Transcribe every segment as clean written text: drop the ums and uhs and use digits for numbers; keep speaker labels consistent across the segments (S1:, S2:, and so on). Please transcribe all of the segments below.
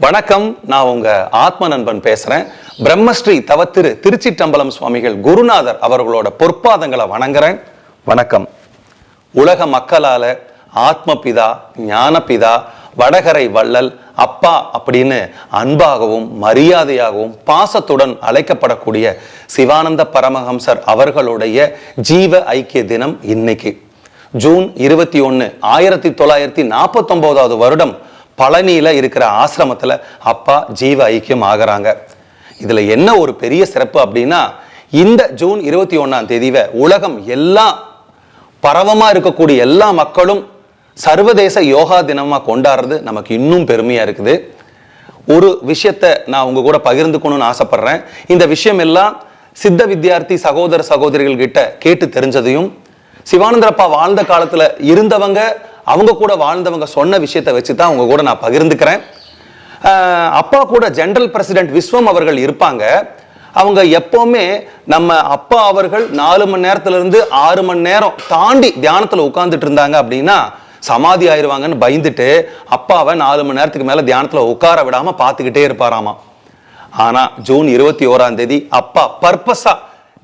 S1: வணக்கம், நான் உங்க ஆத்ம நண்பன் பேசுறேன். பிரம்மஸ்ரீ தவத்திரு திருச்சிற்றம்பலம் சுவாமிகள் குருநாதர் அவர்களோட பொற்பாதங்களை வணங்குறேன். வணக்கம். உலக மக்களால ஆத்மபிதா, ஞானபிதா, வடகரை வள்ளல், அப்பா அப்படின்னு அன்பாகவும் மரியாதையாகவும் பாசத்துடன் அழைக்கப்படக்கூடிய சிவானந்த பரமஹம்சர் அவர்களுடைய ஜீவ ஐக்கிய தினம் இன்னைக்கு ஜூன் 21, 1949 வருடம் பழனியில இருக்கிற ஆசிரமத்துல அப்பா ஜீவ ஐக்கியம் ஆகிறாங்க. இதுல என்ன ஒரு பெரிய சிறப்பு அப்படின்னா, இந்த ஜூன் 21 உலகம் எல்லாம் பரவமா இருக்கக்கூடிய எல்லா மக்களும் சர்வதேச யோகா தினமா கொண்டாடுறது நமக்கு இன்னும் பெருமையா இருக்குது. ஒரு விஷயத்த நான் உங்க கூட பகிர்ந்துக்கணும்னு ஆசைப்படுறேன். இந்த விஷயம் எல்லாம் சித்த வித்யார்த்தி சகோதர சகோதரிகள் கிட்ட கேட்டு தெரிஞ்சதையும், சிவானந்தரப்பா வாழ்ந்த காலத்துல இருந்தவங்க அவங்க கூட வாழ்ந்தவங்க சொன்ன விஷயத்தை வச்சுதான் உங்க கூட நான் பகிர்ந்துக்கிறேன். அப்பா கூட ஜெனரல் பிரசிடென்ட் விஸ்வம் அவர்கள் இருப்பாங்க. அவங்க எப்பவுமே நம்ம அப்பா அவர்கள் 4 மணி நேரத்துல இருந்து 6 மணி நேரம் தாண்டி தியானத்துல உட்கார்ந்துட்டு இருந்தாங்க அப்படின்னா சமாதி ஆயிடுவாங்கன்னு பயந்துட்டு அப்பாவை 4 மணி நேரத்துக்கு மேல தியானத்துல உட்கார விடாம பார்த்துக்கிட்டே இருப்பாராமா. ஆனா ஜூன் 21 அப்பா பர்பஸா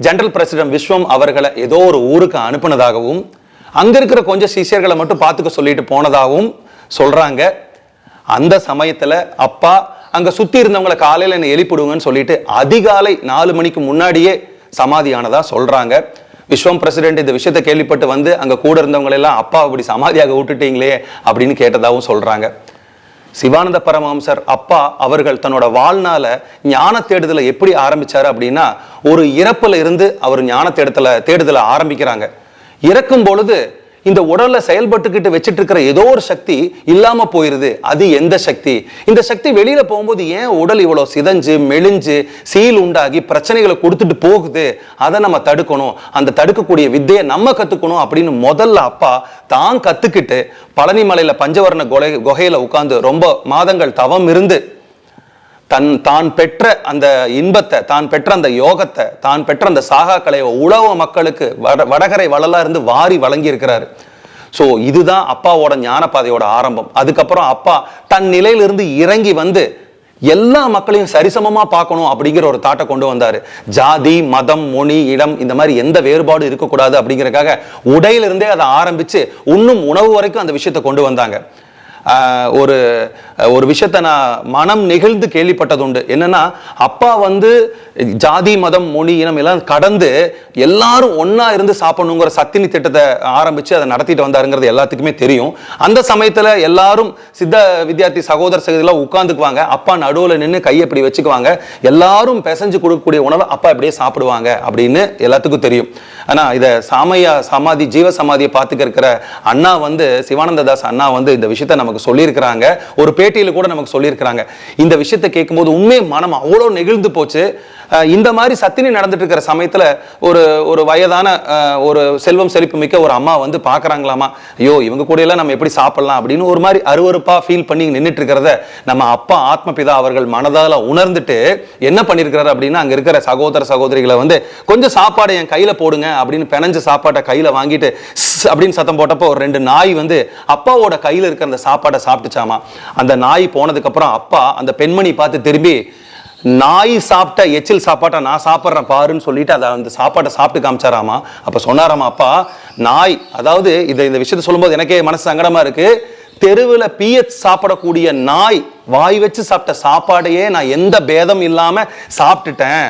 S1: ஜெனரல் பிரசிடென்ட் விஸ்வம் அவர்களை ஏதோ ஒரு ஊருக்கு அனுப்புனதாகவும், அங்க இருக்கிற கொஞ்சம் சிஷ்யர்களை மட்டும் பார்த்துக்க சொல்லிட்டு போனதாகவும் சொல்றாங்க. அந்த சமயத்துல அப்பா அங்க சுத்தி இருந்தவங்களை காலையில என்ன எழுப்பிடுங்கன்னு சொல்லிட்டு அதிகாலை 4 மணிக்கு முன்னாடியே சமாதியானதா சொல்றாங்க. விஸ்வம் பிரசிடென்ட் இந்த விஷயத்தை கேள்விப்பட்டு வந்து அங்க கூட இருந்தவங்களை எல்லாம் அப்பா அப்படி சமாதியாக விட்டுட்டீங்களே அப்படின்னு கேட்டதாகவும் சொல்றாங்க. சிவானந்த பரமஹம்சர் அப்பா அவர்கள் தன்னோட வாழ்நாள ஞான தேடுதலை எப்படி ஆரம்பிச்சாரு அப்படின்னா, ஒரு இறப்புல இருந்து அவர் ஞான தேடுதலை ஆரம்பிக்கிறாங்க. இறக்கும் பொழுது இந்த உடல்ல செயல்பட்டுக்கிட்டு வச்சிட்டு இருக்கிற ஏதோ ஒரு சக்தி இல்லாம போயிருது. அது எந்த சக்தி? இந்த சக்தி வெளியில போகும்போது ஏன் உடல் இவ்வளவு சிதைஞ்சு மெலிஞ்சு சீல் உண்டாகி பிரச்சனைகளை கொடுத்துட்டு போகுது? அதை நம்ம தடுக்கணும். அந்த தடுக்கக்கூடிய வித்தையை நம்ம கத்துக்கணும் அப்படின்னு முதல்ல அப்பா தான் கத்துக்கிட்டு பழனி மலையில பஞ்சவர்ண குகையில உட்கார்ந்து ரொம்ப மாதங்கள் தவம் இருந்து தான் பெற்ற அந்த இன்பத்தை, தான் பெற்ற அந்த யோகத்தை, தான் பெற்ற அந்த சாகா கலையை உலக மக்களுக்கு வடகரை வள்ளலா இருந்து வாரி வழங்கி இருக்கிறாரு. ஸோ இதுதான் அப்பாவோட ஞான பாதையோட ஆரம்பம். அதுக்கப்புறம் அப்பா தன் நிலையிலிருந்து இறங்கி வந்து எல்லா மக்களையும் சரிசமமா பார்க்கணும் அப்படிங்கிற ஒரு தாட்டை கொண்டு வந்தாரு. ஜாதி, மதம், மொழி, இடம் இந்த மாதிரி எந்த வேறுபாடும் இருக்கக்கூடாது அப்படிங்கிறதுக்காக உடையிலிருந்தே அதை ஆரம்பிச்சு இன்னும் உணவு வரைக்கும் அந்த விஷயத்தை கொண்டு வந்தாங்க. ஒரு விஷயத்த நான் மனம் நெகிழ்ந்து கேள்விப்பட்டது உண்டு. என்னன்னா, அப்பா வந்து ஜாதி, மதம், மொழி, இனம் எல்லாம் கடந்து எல்லாரும் ஒன்னா இருந்து சாப்பிடணுங்கிற சத்தினி திட்டத்தை ஆரம்பிச்சு அதை நடத்திட்டு வந்தாருங்கிறது எல்லாத்துக்குமே தெரியும். அந்த சமயத்துல எல்லாரும் சித்த வித்யார்த்தி சகோதர சகோதரிலாம் உட்கார்ந்துக்குவாங்க. அப்பா நடுவில் நின்று கையை இப்படி வச்சுக்குவாங்க. எல்லாரும் பிசைஞ்சு கொடுக்கக்கூடிய உணவை அப்பா இப்படியே சாப்பிடுவாங்க அப்படின்னு எல்லாத்துக்கும் தெரியும். ஆனா இதை சமாதி ஜீவ சமாதியை பார்த்துக்க இருக்கிற அண்ணா வந்து சிவானந்த தாஸ் அண்ணா வந்து இந்த விஷயத்த நமக்கு சொல்லியிருக்கிறாங்க. ஒரு பேட்டியில கூட நமக்கு சொல்லியிருக்கிறாங்க. இந்த விஷயத்தை கேட்கும்போது உண்மை மனம் அவ்வளோ நெகிழ்ந்து போச்சு. இந்த மாதிரி சத்தினி நடந்துட்டு இருக்கிற சமயத்துல ஒரு வயதான ஒரு செல்வம் செழிப்பு மிக்க ஒரு அம்மா வந்து பாக்குறாங்களாமா, ஐயோ இவங்க கூட எல்லாம் நம்ம எப்படி சாப்பிடலாம் அப்படின்னு ஒரு மாதிரி அருவருப்பா ஃபீல் பண்ணி நின்றுட்டு இருக்கிறத நம்ம அப்பா ஆத்மபிதா அவர்கள் மனதால உணர்ந்துட்டு என்ன பண்ணிருக்கிறாரு அப்படின்னா, அங்க இருக்கிற சகோதர சகோதரிகளை வந்து கொஞ்சம் சாப்பாடு என் கையில போடுங்க அப்படின்னு பெனஞ்ச சாப்பாட்டை கையில வாங்கிட்டு அப்படின்னு சத்தம் போட்டப்போ ஒரு 2 நாய் வந்து அப்பாவோட கையில இருக்கிற அந்த சாப்பாட்டை சாப்பிட்டுச்சாமா. அந்த நாய் போனதுக்கு அப்புறம் அப்பா அந்த பெண்மணி பார்த்து திரும்பி, நாய் சாப்பிட்ட எச்சில் சாப்பாட்டை நான் சாப்பிட்றேன் பாருன்னு சொல்லிட்டு அதை அந்த சாப்பாட்டை சாப்பிட்டு காமிச்சாராமா. அப்ப சொன்னாராமா அப்பா, நாய், அதாவது இந்த விஷயத்த சொல்லும்போது எனக்கே மனசு சங்கடமா இருக்கு. தெருவில் பிஎச் சாப்பிடக்கூடிய நாய் வாய் வச்சு சாப்பிட்ட சாப்பாடையே நான் எந்த பேதம் இல்லாம சாப்பிட்டுட்டேன்,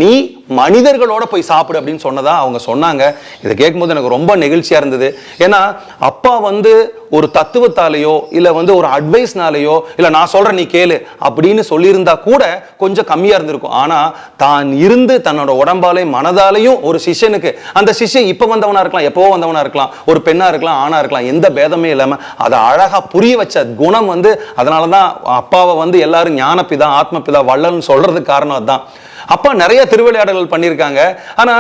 S1: நீ மனிதர்களோட போய் சாப்பிடு அப்படின்னு சொன்னதா அவங்க சொன்னாங்க. இதை கேட்கும்போது எனக்கு ரொம்ப நெகிழ்ச்சியா இருந்தது. ஏன்னா அப்பா வந்து ஒரு தத்துவத்தாலேயோ இல்ல வந்து ஒரு அட்வைஸ்னாலேயோ இல்ல நான் சொல்றேன் நீ கேளு அப்படின்னு சொல்லியிருந்தா கூட கொஞ்சம் கம்மியா இருந்திருக்கும். ஆனா தான் இருந்து தன்னோட உடம்பாலையும் மனதாலையும் ஒரு சிஷ்யனுக்கு, அந்த சிஷ்யன் இப்ப வந்தவனா இருக்கலாம், எப்பவோ வந்தவனா இருக்கலாம், ஒரு பெண்ணா இருக்கலாம், ஆணா இருக்கலாம், எந்த பேதமே இல்லாம அதை அழகா புரிய வச்ச குணம் வந்து, அதனாலதான் அப்பாவை வந்து எல்லாரும் ஞானபிதா ஆத்மபிதா வள்ளல்னு சொல்றதுக்கு காரணம் அதுதான். அப்பா நிறைய திருவிளையாடல்கள் பண்ணியிருக்காங்க. ஆனா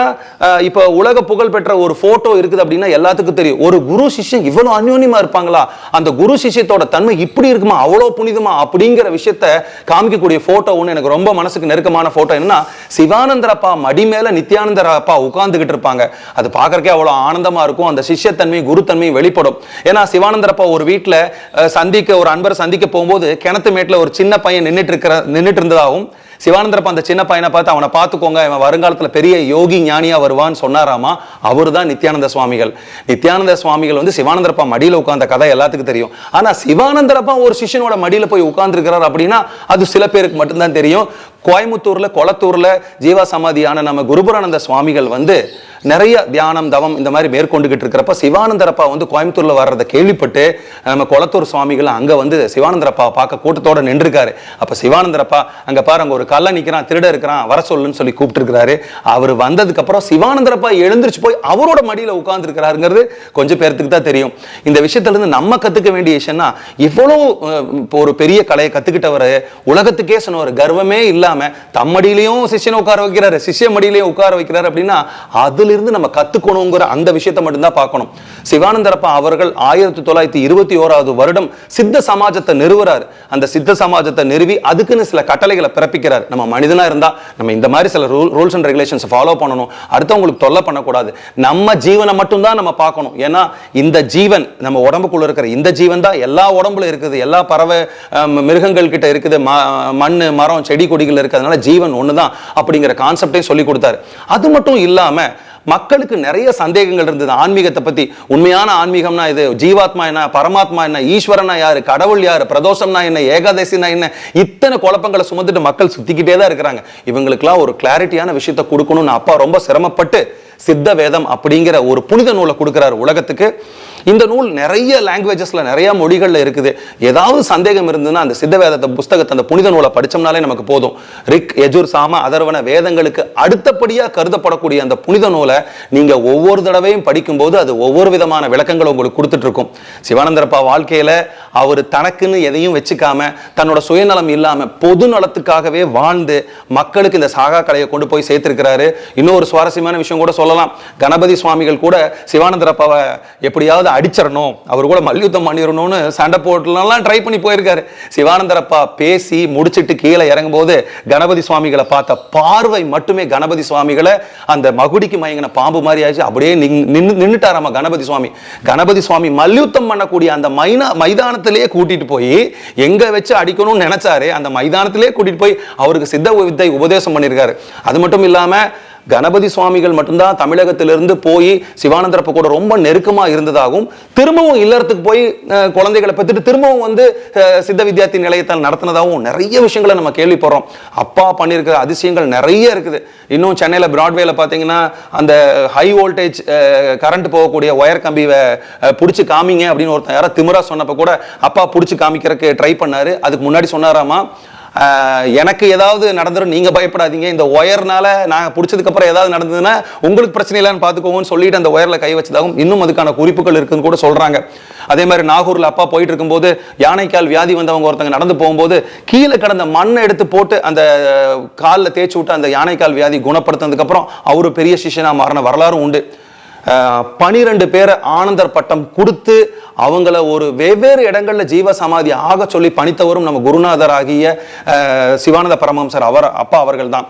S1: இப்ப உலக புகழ் பெற்ற ஒரு போட்டோ இருக்குது அப்படின்னா எல்லாத்துக்கும் தெரியும். ஒரு குரு சிஷ்யன் இவ்வளவு அந்யோன்யமா இருப்பாங்களா, அந்த குரு சிஷ்யத்தோட தன்மை இப்படி இருக்குமா, அவ்வளவு புனிதமா அப்படிங்கிற விஷயத்த காமிக்கக்கூடிய போட்டோ ஒன்று எனக்கு ரொம்ப மனசுக்கு நெருக்கமான போட்டோ என்னன்னா, சிவானந்தர் அப்பா மடி மேல நித்யானந்தர் அப்பா உட்கார்ந்துகிட்டு இருப்பாங்க. அது பார்க்கறக்கே அவ்வளவு ஆனந்தமா இருக்கும். அந்த சிஷ்யத்தன்மை குருத்தன்மை வெளிப்படும். ஏன்னா சிவானந்தர் அப்பா ஒரு வீட்டுல ஒரு அன்பரை சந்திக்க போகும்போது கிணத்து மேட்டுல ஒரு சின்ன பையன் நின்றுட்டு இருந்ததாகவும், சிவானந்தரப்பா அந்த சின்ன பையனை பார்த்து அவனை பார்த்துக்கோங்க, இவன் வருங்காலத்தில் பெரிய யோகி ஞானியா வருவான்னு சொன்னாராமா. அவரு தான் நித்யானந்த சுவாமிகள். நித்யானந்த சுவாமிகள் வந்து சிவானந்தரப்பா மடியில் உட்கார்ந்த கதை எல்லாத்துக்கும் தெரியும். ஆனா சிவானந்தரப்பா ஒரு சிஷ்யனோட மடியில போய் உட்கார்ந்து இருக்கிறார் அப்படின்னா அது சில பேருக்கு மட்டும்தான் தெரியும். கோயம்புத்தூர்ல கொளத்தூர்ல ஜீவா சமாதியான நம்ம குருபரானந்த சுவாமிகள் வந்து நிறைய தியானம் தவம் இந்த மாதிரி மேற்கொண்டுகிட்டு இருக்கிறப்ப சிவானந்தரப்பா வந்து கோயம்புத்தூர்ல வர்றதை கேள்விப்பட்டு நம்ம கொளத்தூர் சுவாமிகள் அங்க வந்து சிவானந்தரப்பா பார்க்க கூட்டத்தோட நின்றுருக்காரு. அப்ப சிவானந்தரப்பா அங்க பாரு, அங்க ஒரு கள்ள நிக்கிறான், திருட இருக்கிறான், வர சொல்லுன்னு சொல்லி கூப்பிட்டு இருக்கிறாரு. அவர் வந்ததுக்கு அப்புறம் சிவானந்தரப்பா எழுந்திருச்சு போய் அவரோட மடியில உட்கார்ந்து இருக்கிறாருங்கிறது கொஞ்சம் பேருக்கு தான் தெரியும். இந்த விஷயத்துல இருந்து நம்ம கத்துக்க வேண்டிய விஷயம்னா, இவ்வளவு ஒரு பெரிய கலையை கத்துக்கிட்டவர், உலகத்துக்கே சொன்னவர், கர்வமே இல்லாம தம்மடியிலையும் சிஷ்யனை உட்கார வைக்கிறாரு, சிஷ்ய மடியிலையும் உட்கார வைக்கிறாரு அப்படின்னா அதுல இருந்து நம்ம கத்துக்கணுங்கிற அந்த விஷயத்தை மட்டும்தான் பார்க்கணும். சிவானந்தரப்பா அவர்கள் 1921 வருடம் சித்த சமாஜத்தை நிறுவுறார். அந்த சித்த சமாஜத்தை நிறுவி அதுக்குன்னு சில கட்டளைகளை பிறப்பிக்கிறார். நம்ம மனிதனா இருந்தா நம்ம இந்த மாதிரி சில ரூல்ஸ் அண்ட் ரெகுலேஷன்ஸ் ஃபாலோ பண்ணணும், அடுத்தவங்களுக்கு தொல்லை பண்ணக்கூடாது, நம்ம ஜீவனை மட்டும்தான் நம்ம பார்க்கணும். ஏன்னா இந்த ஜீவன் நம்ம உடம்புக்குள்ள இருக்கிற இந்த ஜீவன் தான் எல்லா உடம்புல இருக்குது, எல்லா பறவை மிருகங்கள் கிட்ட இருக்குது, மண் மரம் செடி கொடிகள் இருக்கிறதுனால ஜீவன் ஒண்ணுதான் அப்படிங்கிற கான்செப்டையும் சொல்லி கொடுத்தாரு. அது மட்டும் இல்லாம மக்களுக்கு நிறைய சந்தேகங்கள் இருந்தது ஆன்மீகத்தை பத்தி. உண்மையான ஆன்மீகம்னா இது, ஜீவாத்மா என்ன, பரமாத்மா என்ன, ஈஸ்வரனா யாரு, கடவுள் யாரு, பிரதோஷம்னா என்ன, ஏகாதசினா என்ன, இத்தனை குழப்பங்களை சுமந்துட்டு மக்கள் சுத்திக்கிட்டே தான் இருக்கிறாங்க. இவங்களுக்கெல்லாம் ஒரு கிளாரிட்டியான விஷயத்தை கொடுக்கணும்னு அப்பா ரொம்ப சிரமப்பட்டு சித்த வேதம் அப்படிங்கிற ஒரு புனித நூலை கொடுக்கிறார் உலகத்துக்கு. இந்த நூல் நிறைய லாங்குவேஜஸ்ல நிறைய மொழிகள்ல இருக்குது. ஏதாவது சந்தேகம் இருந்ததுன்னா அந்த சித்த வேதத்தை புஸ்தகத்தை அந்த புனித நூலை படிச்சோம்னாலே நமக்கு போதும். ரிக் யஜுர் சாம அதர்வன வேதங்களுக்கு அடுத்தபடியா கருதப்படக்கூடிய அந்த புனித நூலை நீங்க ஒவ்வொரு தடவையும் படிக்கும்போது அது ஒவ்வொரு விதமான விளக்கங்களை உங்களுக்கு கொடுத்துட்டு இருக்கும். சிவானந்தரப்பா வாழ்க்கையில அவர் தனக்குன்னு எதையும் வச்சுக்காம தன்னோட சுயநலம் இல்லாம பொது நலத்துக்காகவே வாழ்ந்து மக்களுக்கு இந்த சாகா கலையை கொண்டு போய் சேர்த்திருக்கிறாரு. இன்னொரு சுவாரஸ்யமான விஷயம் கூட சொல்லலாம். கணபதி சுவாமிகள் கூட சிவானந்தரப்பாவை எப்படியாவது அடிச்சிடணும், அவர் கூட மல்யுத்தம் பண்ணிடணும்னு சண்டை போட்டுலாம் ட்ரை பண்ணி போயிருக்காரு. சிவானந்தரப்பா பேசி முடிச்சிட்டு கீழே இறங்கும் போது கணபதி சுவாமிகளை பார்த்த பார்வை மட்டுமே கணபதி சுவாமிகளை அந்த மகுடிக்கு மயங்கின பாம்பு மாதிரி ஆச்சு. அப்படியே நின்னுட்டாராமா கணபதி சுவாமி. கணபதி சுவாமி மல்யுத்தம் பண்ணக்கூடிய அந்த மைதானத்திலேயே கூட்டிட்டு போய் எங்க வச்சு அடிக்கணும்னு நினைச்சாரு, அந்த மைதானத்திலேயே கூட்டிட்டு போய் அவருக்கு சித்த வித்தை உபதேசம் பண்ணியிருக்காரு. அது மட்டும் இல்லாம கணபதி சுவாமிகள் மட்டும்தான் தமிழகத்திலிருந்து போய் சிவானந்தரப்பா கூட ரொம்ப நெருக்கமா இருந்ததாகவும், திரும்பவும் இல்லறத்துக்கு போய் குழந்தைகளை பெற்றுட்டு திரும்பவும் வந்து சித்த வித்யார்த்தி நிலையத்தால் நடத்தினதாகவும் நிறைய விஷயங்களை நம்ம கேள்விப்படுறோம். அப்பா பண்ணியிருக்கிற அதிசயங்கள் நிறைய இருக்குது. இன்னும் சென்னையில் பிராட்வேல பார்த்தீங்கன்னா அந்த ஹை வோல்டேஜ் கரண்ட் போகக்கூடிய ஒயர் கம்பியை பிடிச்சி காமிங்க அப்படின்னு ஒருத்தன் யாரோ திமிரா சொன்னப்போ கூட அப்பா பிடிச்சி காமிக்கிறதுக்கு ட்ரை பண்ணாரு. அதுக்கு முன்னாடி சொன்னாராமா, எனக்கு ஏதாவது நடந்துடும், நீங்க பயப்படாதீங்க, இந்த ஒயர்னால நான் பிடிச்சதுக்கு அப்புறம் ஏதாவது நடந்ததுன்னா உங்களுக்கு பிரச்சனை இல்லைன்னு பார்த்துக்கோங்கன்னு சொல்லிட்டு அந்த ஒயர்ல கை வச்சதாகவும் இன்னும் அதுக்கான குறிப்புகள் இருக்குன்னு கூட சொல்றாங்க. அதே மாதிரி நாகூர்ல அப்பா போயிட்டு இருக்கும்போது யானைக்கால் வியாதி வந்தவங்க ஒருத்தங்க நடந்து போகும்போது கீழே கடந்த மண்ணை எடுத்து போட்டு அந்த காலில் தேய்ச்சி விட்டு அந்த யானைக்கால் வியாதி குணப்படுத்தினதுக்கு அப்புறம் அவரு பெரிய சிஷ்யனா மாறின வரலாறும் உண்டு. 12 பேரை ஆனந்தர் பட்டம் கொடுத்து அவங்கள ஒரு வெவ்வேறு இடங்கள்ல ஜீவ சமாதி ஆக சொல்லி பணித்தவரும் நம்ம குருநாதர் ஆகிய சிவானந்த பரமஹம்சர் அப்பா அவர்கள் தான்.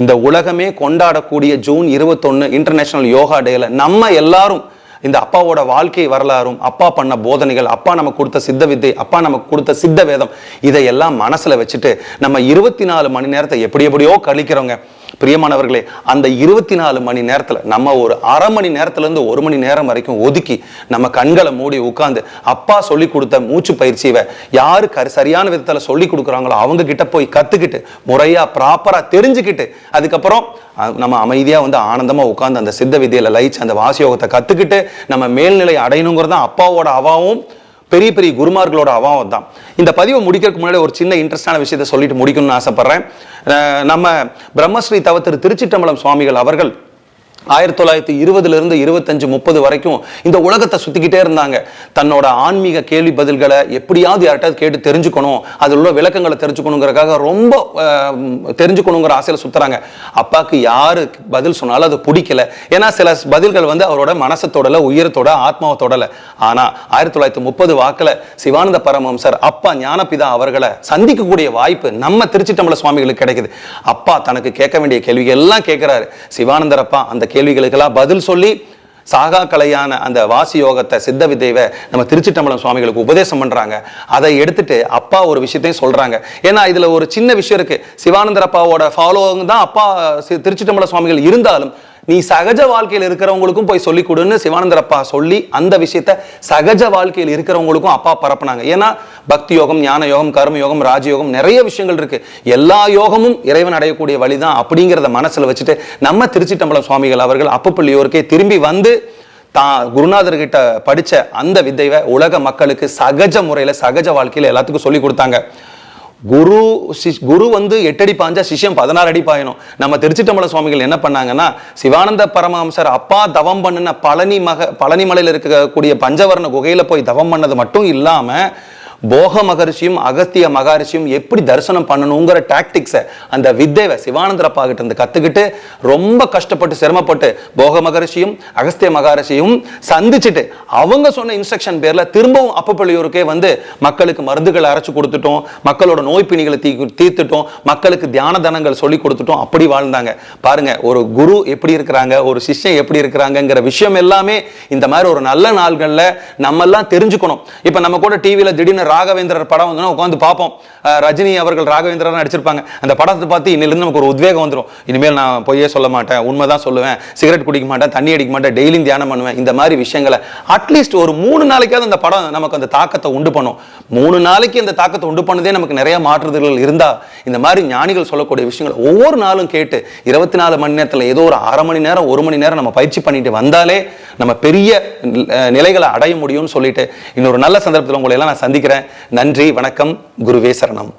S1: இந்த உலகமே கொண்டாடக்கூடிய ஜூன் 21 இன்டர்நேஷனல் யோகா டேல நம்ம எல்லாரும் இந்த அப்பாவோட வாழ்க்கை வரலாறும், அப்பா பண்ண போதனைகள், அப்பா நமக்கு கொடுத்த சித்த வித்தை, அப்பா நமக்கு கொடுத்த சித்த வேதம், இதையெல்லாம் மனசுல வச்சுட்டு நம்ம 24 மணி நேரத்தை எப்படியோ கழிக்கிறோங்க. பிரியமானவர்களே, அந்த 24 மணி நேரத்துல நம்ம ஒரு அரை மணி நேரத்துல இருந்து 1 மணி நேரம் வரைக்கும் ஒதுக்கி நம்ம கண்களை மூடி உட்கார்ந்து அப்பா சொல்லி கொடுத்த மூச்சு பயிற்சியை யாரு சரியான விதத்துல சொல்லி கொடுக்குறாங்களோ அவங்க கிட்ட போய் கத்துக்கிட்டு முறையா ப்ராப்பரா தெரிஞ்சுக்கிட்டு அதுக்கப்புறம் நம்ம அமைதியா வந்து ஆனந்தமா உட்கார்ந்து அந்த சித்த விதியில லயிச்சு அந்த வாசியோகத்தை கத்துக்கிட்டு நம்ம மேல்நிலை அடையணுங்கிறது தான் அப்பாவோட அவாவும் பெரிய பெரிய குருமார்களோட அவாவம் தான். இந்த பதிவை முடிக்கிறதுக்கு முன்னாடி ஒரு சின்ன இன்ட்ரெஸ்டான விஷயத்தை சொல்லிட்டு முடிக்கணும்னு ஆசைப்படுறேன். நம்ம பிரம்மஸ்ரீ தவ திரு திருச்சிற்றம்பலம் சுவாமிகள் அவர்கள் 1920 25 30 வரைக்கும் இந்த உலகத்தை சுத்திக்கிட்டே இருந்தாங்க. தன்னோட ஆன்மீக கேள்வி பதில்களை எப்படியாவது யார்கிட்ட கேட்டு தெரிஞ்சுக்கணும், அதில் உள்ள விளக்கங்களை தெரிஞ்சுக்கணுங்கிறதுக்காக ரொம்ப தெரிஞ்சுக்கணுங்கிற ஆசையில சுத்துறாங்க. அப்பாவுக்கு யாரு பதில் சொன்னாலும் அது பிடிக்கல. ஏன்னா சில பதில்கள் அவரோட மனசை தொடல, உயிரத்தோட, ஆத்மாவை தொடல. ஆனா 1930 வாக்குல சிவானந்த பரமஹம்சர் அப்பா ஞானபிதா அவர்களை சந்திக்கக்கூடிய வாய்ப்பு நம்ம திருச்சிற்றம்பல சுவாமிகளுக்கு கிடைக்குது. அப்பா தனக்கு கேட்க வேண்டிய கேள்விகள் எல்லாம் கேட்கிறாரு. சிவானந்தர் அப்பா அந்த கேள்விகளுக்கெல்லாம் பதில் சொல்லி சாகா கலையான அந்த வாசி யோகத்தை, சித்த வித்தையை நம்ம திருச்சிற்றம்பலம் சுவாமிகளுக்கு உபதேசம் பண்றாங்க. அதை எடுத்துட்டு அப்பா ஒரு விஷயத்தையும் சொல்றாங்க. ஏன்னா இதுல ஒரு சின்ன விஷயம் இருக்கு. சிவானந்தர் அப்பாவோட ஃபாலோவிங் தான் அப்பா திருச்சிற்றம்பல சுவாமிகள் இருந்தாலும், நீ சகஜ வாழ்க்கையில் இருக்கிறவங்களுக்கும் போய் சொல்லிக் கொடுன்னு சிவானந்தர் அப்பா சொல்லி அந்த விஷயத்த சகஜ வாழ்க்கையில் இருக்கிறவங்களுக்கும் அப்பா பரப்புனாங்க. ஏன்னா பக்தி யோகம், ஞான யோகம், கர்ம யோகம், ராஜயோகம், நிறைய விஷயங்கள் இருக்கு. எல்லா யோகமும் இறைவன் அடையக்கூடிய வழிதான் அப்படிங்கிறத மனசுல வச்சுட்டு நம்ம திருச்சிற்றம்பலம் சுவாமிகள் அவர்கள் அப்பப்பள்ளியோருக்கே திரும்பி வந்து தான் குருநாதர்கிட்ட படிச்ச அந்த வித்தையை உலக மக்களுக்கு சகஜ முறையில, சகஜ வாழ்க்கையில எல்லாத்துக்கும் சொல்லி கொடுத்தாங்க. குரு 8 அடி பாஞ்சா சிஷ்யம் 16 அடி பாயணும். நம்ம திருச்சிற்றம்பல சுவாமிகள் என்ன பண்ணாங்கன்னா, சிவானந்த பரமஹம்சர் அப்பா தவம் பண்ணின பழனி மலையில் இருக்கக்கூடிய பஞ்சவர்ண குகையில போய் தவம் பண்ணது மட்டும் இல்லாம போக மகரிஷியும் அகஸ்திய மகரிஷியும் எப்படி தரிசனம் பண்ணணுங்கிற டாக்டிக்ஸை, அந்த வித்தையை சிவானந்தர் அப்பா கிட்ட இருந்து கத்துக்கிட்டு ரொம்ப கஷ்டப்பட்டு சிரமப்பட்டு போக மகரிஷியும் அகஸ்திய மகரிஷியும் சந்திச்சுட்டு அவங்க சொன்ன இன்ஸ்ட்ரக்ஷன் பேர்ல திரும்பவும் அப்பப்பள்ளியூருக்கே வந்து மக்களுக்கு மருந்துகளை அரைச்சு கொடுத்துட்டோம், மக்களோட நோய் பிணிகளை தீர்த்துட்டோம், மக்களுக்கு தியான தனங்கள் சொல்லி கொடுத்துட்டோம். அப்படி வாழ்ந்தாங்க. பாருங்க, ஒரு குரு எப்படி இருக்கிறாங்க, ஒரு சிஷ்யன் எப்படி இருக்கிறாங்கிற விஷயம் எல்லாமே இந்த மாதிரி ஒரு நல்ல நாள்கள்ல நம்ம எல்லாம் தெரிஞ்சுக்கணும். இப்ப நம்ம கூட டிவியில திடீர்னு ராகவேந்திரர் படம் வந்து உட்காந்து பார்ப்போம். ரஜினி அவர்கள் ராகவேந்திரர் நடிச்சிருப்பாங்க. அந்த படத்தை பார்த்து இன்னிலிருந்து நமக்கு ஒரு உத்வேகம் வந்துடும். இனிமேல் நான் பொய்யே சொல்ல மாட்டேன், உண்மைதான் சொல்லுவேன், சிகரெட் குடிக்க மாட்டேன், தண்ணி அடிக்க மாட்டேன், டெய்லியும் தியானம் பண்ணுவேன். இந்த மாதிரி விஷயங்களை அட்லீஸ்ட் ஒரு 3 நாளைக்காவது அந்த படம் நமக்கு அந்த தாக்கத்தை உண்டு பண்ணும். 3 நாளைக்கு அந்த தாக்கத்தை உண்டு பண்ணதே நமக்கு நிறைய மாற்றுதல்கள் இருந்தா, இந்த மாதிரி ஞானிகள் சொல்லக்கூடிய விஷயங்களை ஒவ்வொரு நாளும் கேட்டு 24 மணி நேரத்தில் ஏதோ ஒரு 1/2 மணி நேரம் 1 மணி நேரம் நம்ம பயிற்சி பண்ணிட்டு வந்தாலே நம்ம பெரிய நிலைகளை அடைய முடியும்னு சொல்லிட்டு இன்னொரு நல்ல சந்தர்ப்பத்தில் உங்களை எல்லாம் நான் சந்திக்கிறேன். நன்றி, வணக்கம், குருவே சரணம்.